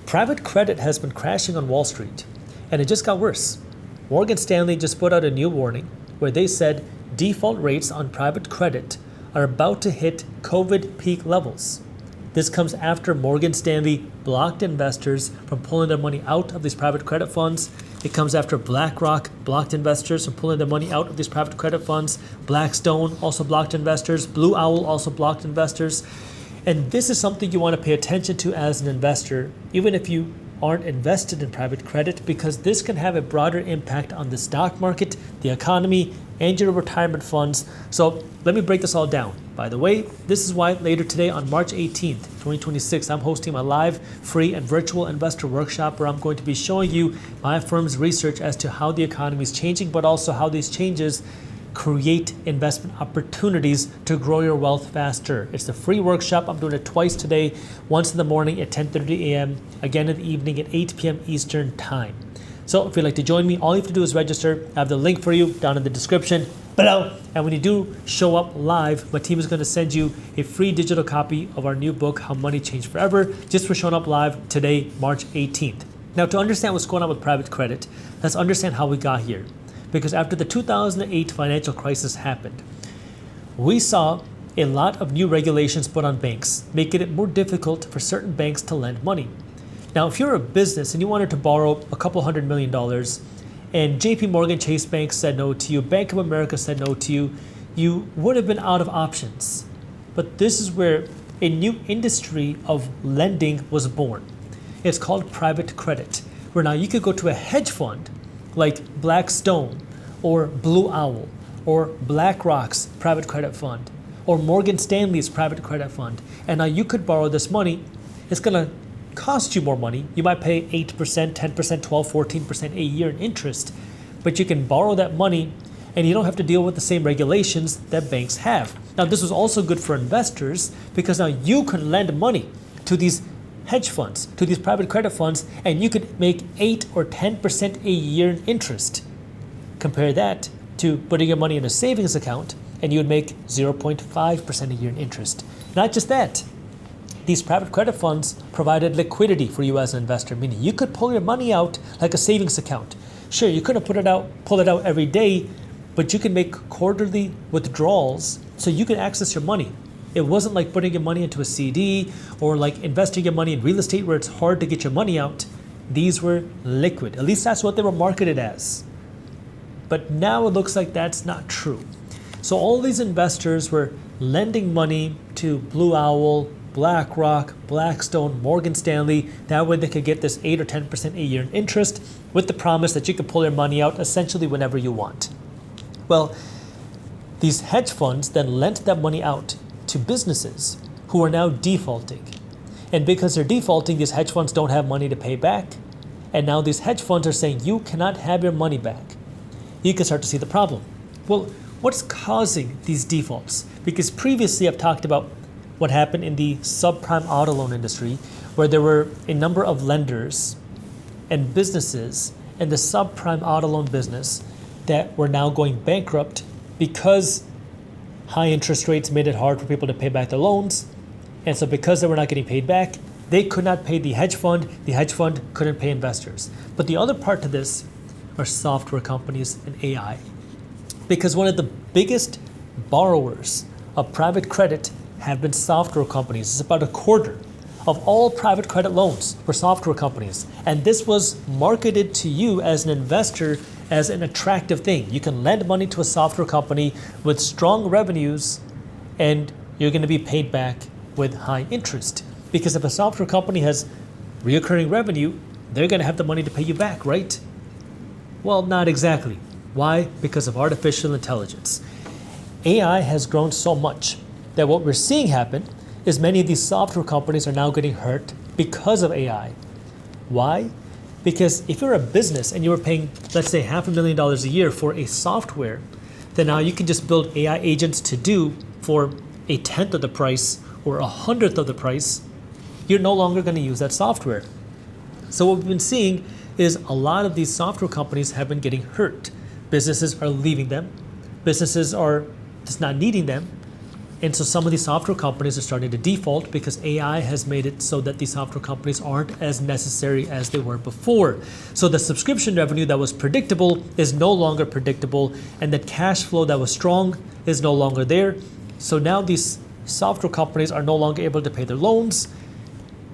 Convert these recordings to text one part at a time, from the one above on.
Private credit has been crashing on Wall Street, and it just got worse. Morgan Stanley just put out a new warning where they said default rates on private credit are about to hit COVID peak levels. This comes after Morgan Stanley blocked investors from pulling their money out of these private credit funds. It comes after BlackRock blocked investors from pulling their money out of these private credit funds. Blackstone also blocked investors. Blue Owl also blocked investors. And this is something you want to pay attention to as an investor, even if you aren't invested in private credit, because this can have a broader impact on the stock market, the economy, and your retirement funds. So let me break this all down. By the way, this is why later today on March 18th, 2026, I'm hosting my live, free, and virtual investor workshop where I'm going to be showing you my firm's research as to how the economy is changing, but also how these changes create investment opportunities to grow your wealth faster. It's a free workshop. I'm doing it twice today, once in the morning at 10:30 a.m., again in the evening at 8 p.m. Eastern Time. So if you'd like to join me, all you have to do is register. I have the link for you down in the description below. And when you do show up live, my team is going to send you a free digital copy of our new book, How Money Changed Forever, just for showing up live today, March 18th. Now, to understand what's going on with private credit, let's understand how we got here. Because after the 2008 financial crisis happened, we saw a lot of new regulations put on banks, making it more difficult for certain banks to lend money. Now, if you're a business and you wanted to borrow a couple $100 million, and JP Morgan Chase Bank said no to you, Bank of America said no to you, you would have been out of options. But this is where a new industry of lending was born. It's called private credit, where now you could go to a hedge fund like Blackstone or Blue Owl or BlackRock's private credit fund or Morgan Stanley's private credit fund. And now you could borrow this money. It's going to cost you more money. You might pay 8%, 10%, 12, 14% a year in interest, but you can borrow that money and you don't have to deal with the same regulations that banks have. Now, this was also good for investors because now you can lend money to these hedge funds, to these private credit funds, and you could make 8 or 10% a year in interest. Compare that to putting your money in a savings account and you would make 0.5% a year in interest. Not just that, these private credit funds provided liquidity for you as an investor, meaning you could pull your money out like a savings account. Sure, you couldn't pull it out every day, but you can make quarterly withdrawals so you can access your money. It wasn't like putting your money into a CD or like investing your money in real estate where it's hard to get your money out. These were liquid. At least that's what they were marketed as. But now it looks like that's not true. So all these investors were lending money to Blue Owl, BlackRock, Blackstone, Morgan Stanley. That way they could get this 8 or 10% a year in interest with the promise that you could pull your money out essentially whenever you want. Well, these hedge funds then lent that money out to businesses who are now defaulting. And because they're defaulting, these hedge funds don't have money to pay back. And now these hedge funds are saying you cannot have your money back. You can start to see the problem. Well, what's causing these defaults? Because previously I've talked about what happened in the subprime auto loan industry, where there were a number of lenders and businesses in the subprime auto loan business that were now going bankrupt because high interest rates made it hard for people to pay back their loans. And so because they were not getting paid back, they could not pay the hedge fund couldn't pay investors. But the other part to this are software companies and AI. Because one of the biggest borrowers of private credit have been software companies. It's about a quarter of all private credit loans were software companies. And this was marketed to you as an investor as an attractive thing. You can lend money to a software company with strong revenues and you're going to be paid back with high interest. Because if a software company has recurring revenue, they're going to have the money to pay you back, right? Well, not exactly. Why? Because of artificial intelligence. AI has grown so much that what we're seeing happen is many of these software companies are now getting hurt because of AI. Why? Because if you're a business and you were paying, let's say, $500,000 a year for a software, then now you can just build AI agents to do for a tenth of the price or 100th of the price. You're no longer going to use that software. So what we've been seeing is a lot of these software companies have been getting hurt. Businesses are leaving them. Businesses are just not needing them. And so some of these software companies are starting to default because AI has made it so that these software companies aren't as necessary as they were before. So the subscription revenue that was predictable is no longer predictable, and the cash flow that was strong is no longer there. So now these software companies are no longer able to pay their loans,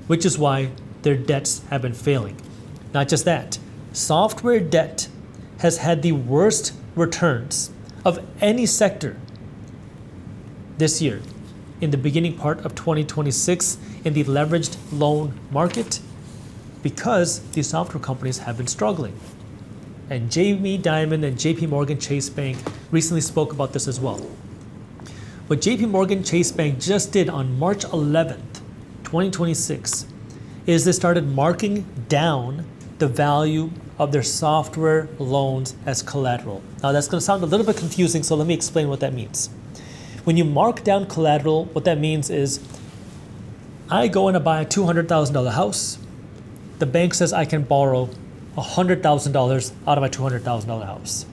which is why their debts have been failing. Not just that, software debt has had the worst returns of any sector this year, in the beginning part of 2026 in the leveraged loan market, because these software companies have been struggling. And Jamie Dimon and JP Morgan Chase Bank recently spoke about this as well. What JP Morgan Chase Bank just did on March 11th, 2026, is they started marking down the value of their software loans as collateral. Now that's going to sound a little bit confusing, so let me explain what that means. When you mark down collateral, what that means is I go in and buy a $200,000 house. The bank says I can borrow $100,000 out of my $200,000 house.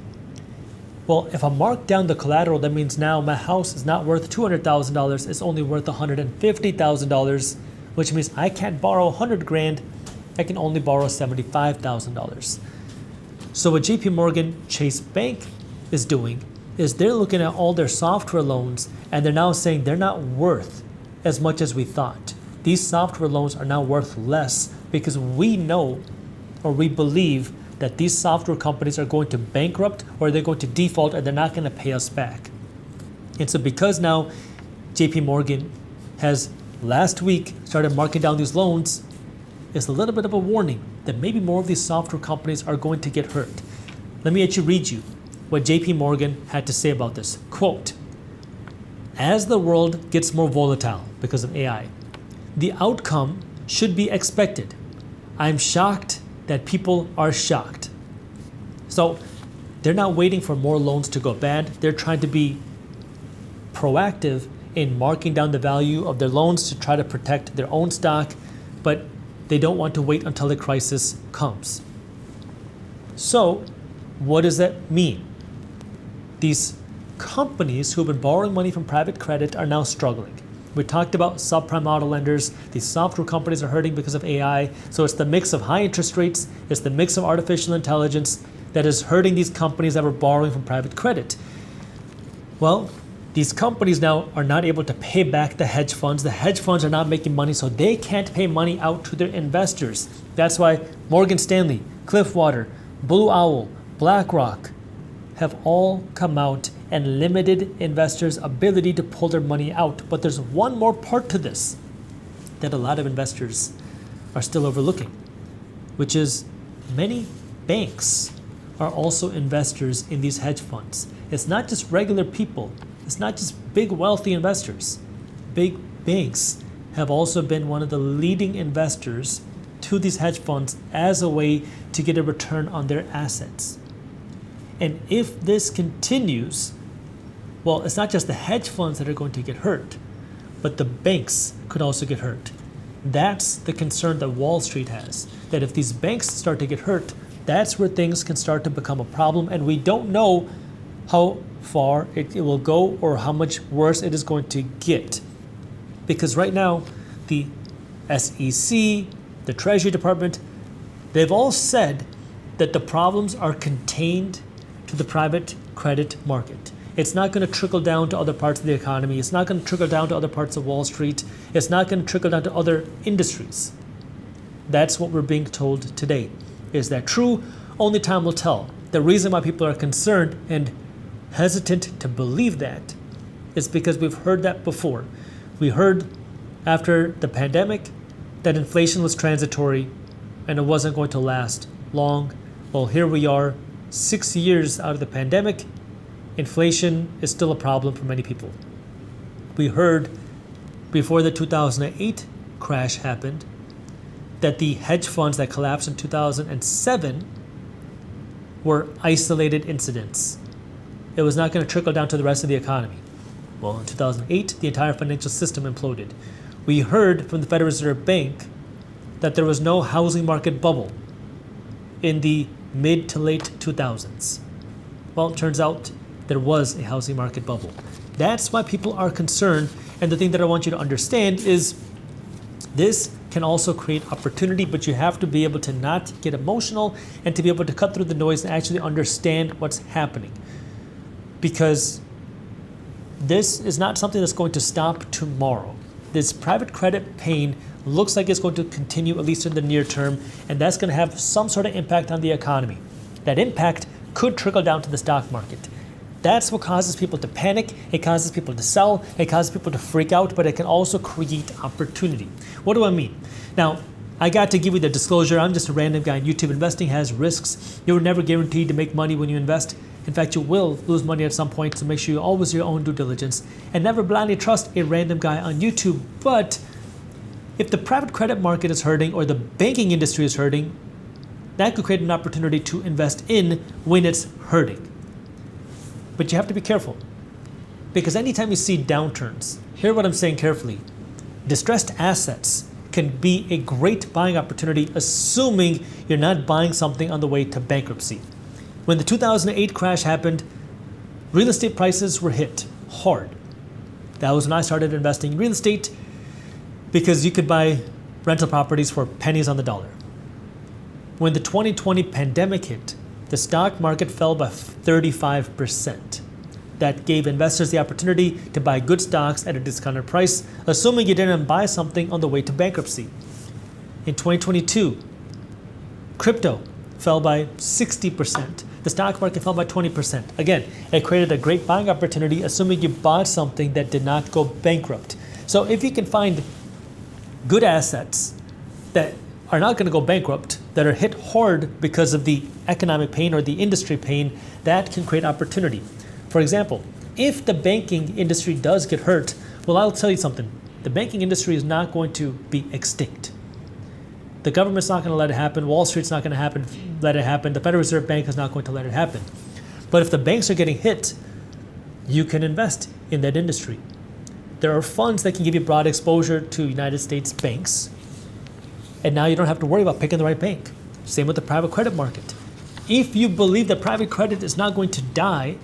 Well, if I mark down the collateral, that means now my house is not worth $200,000, it's only worth $150,000, which means I can't borrow $100,000, I can only borrow $75,000. So what JP Morgan Chase Bank is doing is they're looking at all their software loans and they're now saying they're not worth as much as we thought. These software loans are now worth less because we know, or we believe, that these software companies are going to bankrupt or they're going to default and they're not going to pay us back. And so because now JP Morgan has last week started marking down these loans, it's a little bit of a warning that maybe more of these software companies are going to get hurt. Let me actually read you what JP Morgan had to say about this. Quote, "As the world gets more volatile because of AI, the outcome should be expected. I'm shocked that people are shocked." So they're not waiting for more loans to go bad. They're trying to be proactive in marking down the value of their loans to try to protect their own stock, but they don't want to wait until the crisis comes. So what does that mean? These companies who have been borrowing money from private credit are now struggling. We talked about subprime auto lenders. These software companies are hurting because of AI. So it's the mix of high interest rates, it's the mix of artificial intelligence that is hurting these companies that were borrowing from private credit. Well, these companies now are not able to pay back the hedge funds. The hedge funds are not making money, so they can't pay money out to their investors. That's why Morgan Stanley, Cliffwater, Blue Owl, BlackRock have all come out and limited investors' ability to pull their money out. But there's one more part to this that a lot of investors are still overlooking, which is many banks are also investors in these hedge funds. It's not just regular people. It's not just big wealthy investors. Big banks have also been one of the leading investors to these hedge funds as a way to get a return on their assets. And if this continues, well, it's not just the hedge funds that are going to get hurt, but the banks could also get hurt. That's the concern that Wall Street has, that if these banks start to get hurt, that's where things can start to become a problem, and we don't know how far it will go or how much worse it is going to get. Because right now, the SEC, the Treasury Department, they've all said that the problems are contained to the private credit market. It's not going to trickle down to other parts of the economy. It's not going to trickle down to other parts of Wall Street. It's not going to trickle down to other industries. That's what we're being told today. Is that true? Only time will tell. The reason why people are concerned and hesitant to believe that is because we've heard that before. We heard after the pandemic that inflation was transitory and it wasn't going to last long. Well, here we are, 6 years out of the pandemic. Inflation is still a problem for many people. We heard before the 2008 crash happened that the hedge funds that collapsed in 2007 were isolated incidents. It was not going to trickle down to the rest of the economy. Well, in 2008, the entire financial system imploded. We heard from the Federal Reserve Bank that there was no housing market bubble in the mid to late 2000s. Well, it turns out there was a housing market bubble. That's why people are concerned. And the thing that I want you to understand is this can also create opportunity, but you have to be able to not get emotional and to be able to cut through the noise and actually understand what's happening. Because this is not something that's going to stop tomorrow. This private credit pain looks like it's going to continue, at least in the near term, and that's going to have some sort of impact on the economy. That impact could trickle down to the stock market. That's what causes people to panic, it causes people to sell, it causes people to freak out, but it can also create opportunity. What do I mean? Now, I got to give you the disclosure, I'm just a random guy on YouTube. Investing has risks. You're never guaranteed to make money when you invest. In fact, you will lose money at some point, so make sure you always do your own due diligence and never blindly trust a random guy on YouTube. But if the private credit market is hurting or the banking industry is hurting, that could create an opportunity to invest in when it's hurting. But you have to be careful, because anytime you see downturns, hear what I'm saying carefully, distressed assets can be a great buying opportunity, assuming you're not buying something on the way to bankruptcy. When the 2008 crash happened, real estate prices were hit hard. That was when I started investing in real estate, because you could buy rental properties for pennies on the dollar. When the 2020 pandemic hit, the stock market fell by 35%. That gave investors the opportunity to buy good stocks at a discounted price, assuming you didn't buy something on the way to bankruptcy. In 2022, crypto fell by 60%. The stock market fell by 20%. Again, it created a great buying opportunity, assuming you bought something that did not go bankrupt. So if you can find good assets that are not going to go bankrupt, that are hit hard because of the economic pain or the industry pain, that can create opportunity. For example, if the banking industry does get hurt, well, I'll tell you something. The banking industry is not going to be extinct. The government's not going to let it happen. Wall Street's not going to let it happen. The Federal Reserve Bank is not going to let it happen. But if the banks are getting hit, you can invest in that industry. There are funds that can give you broad exposure to United States banks. And now you don't have to worry about picking the right bank. Same with the private credit market. If you believe that private credit is not going to die,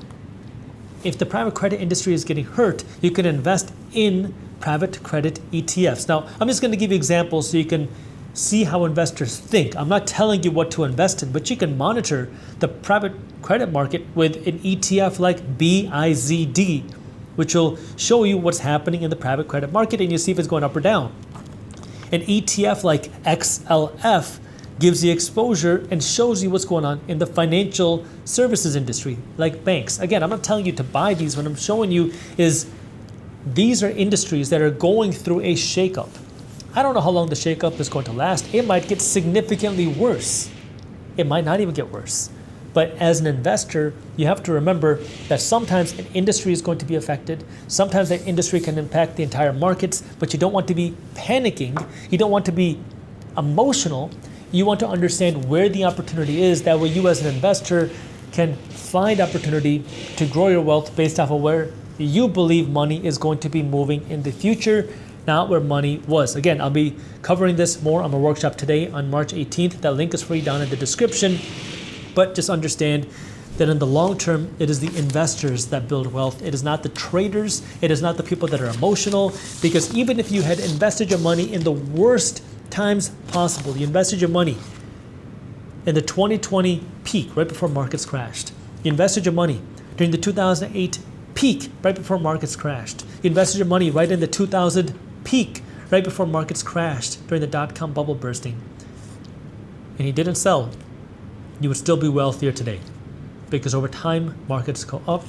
if the private credit industry is getting hurt, you can invest in private credit ETFs. Now, I'm just going to give you examples so you can see how investors think. I'm not telling you what to invest in, but you can monitor the private credit market with an ETF like BIZD, which will show you what's happening in the private credit market and you see if it's going up or down. An ETF like XLF gives you exposure and shows you what's going on in the financial services industry, like banks. Again, I'm not telling you to buy these. What I'm showing you is these are industries that are going through a shakeup. I don't know how long the shakeup is going to last. It might get significantly worse. It might not even get worse. But as an investor, you have to remember that sometimes an industry is going to be affected. Sometimes that industry can impact the entire markets, but you don't want to be panicking. You don't want to be emotional. You want to understand where the opportunity is. That way you as an investor can find opportunity to grow your wealth based off of where you believe money is going to be moving in the future, not where money was. Again, I'll be covering this more on my workshop today on March 18th. That link is free down in the description. But just understand that in the long term, it is the investors that build wealth. It is not the traders. It is not the people that are emotional. Because even if you had invested your money in the worst times possible, you invested your money in the 2020 peak, right before markets crashed. You invested your money during the 2008 peak, right before markets crashed. You invested your money right in the 2000 peak, right before markets crashed during the dot-com bubble bursting. And you didn't sell. You would still be wealthier today, because over time markets go up,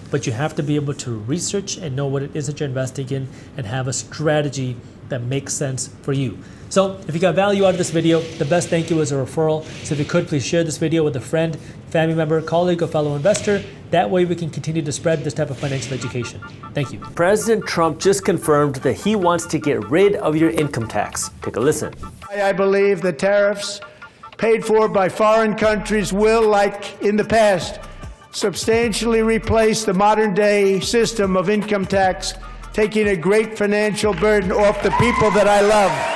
but you have to be able to research and know what it is that you're investing in and have a strategy that makes sense for you. So if you got value out of this video, the best thank you is a referral. So if you could, please share this video with a friend, family member, colleague, or fellow investor. That way we can continue to spread this type of financial education. Thank you. President Trump just confirmed that he wants to get rid of your income tax. Take a listen. I believe the tariffs paid for by foreign countries will, like in the past, substantially replace the modern-day system of income tax, taking a great financial burden off the people that I love.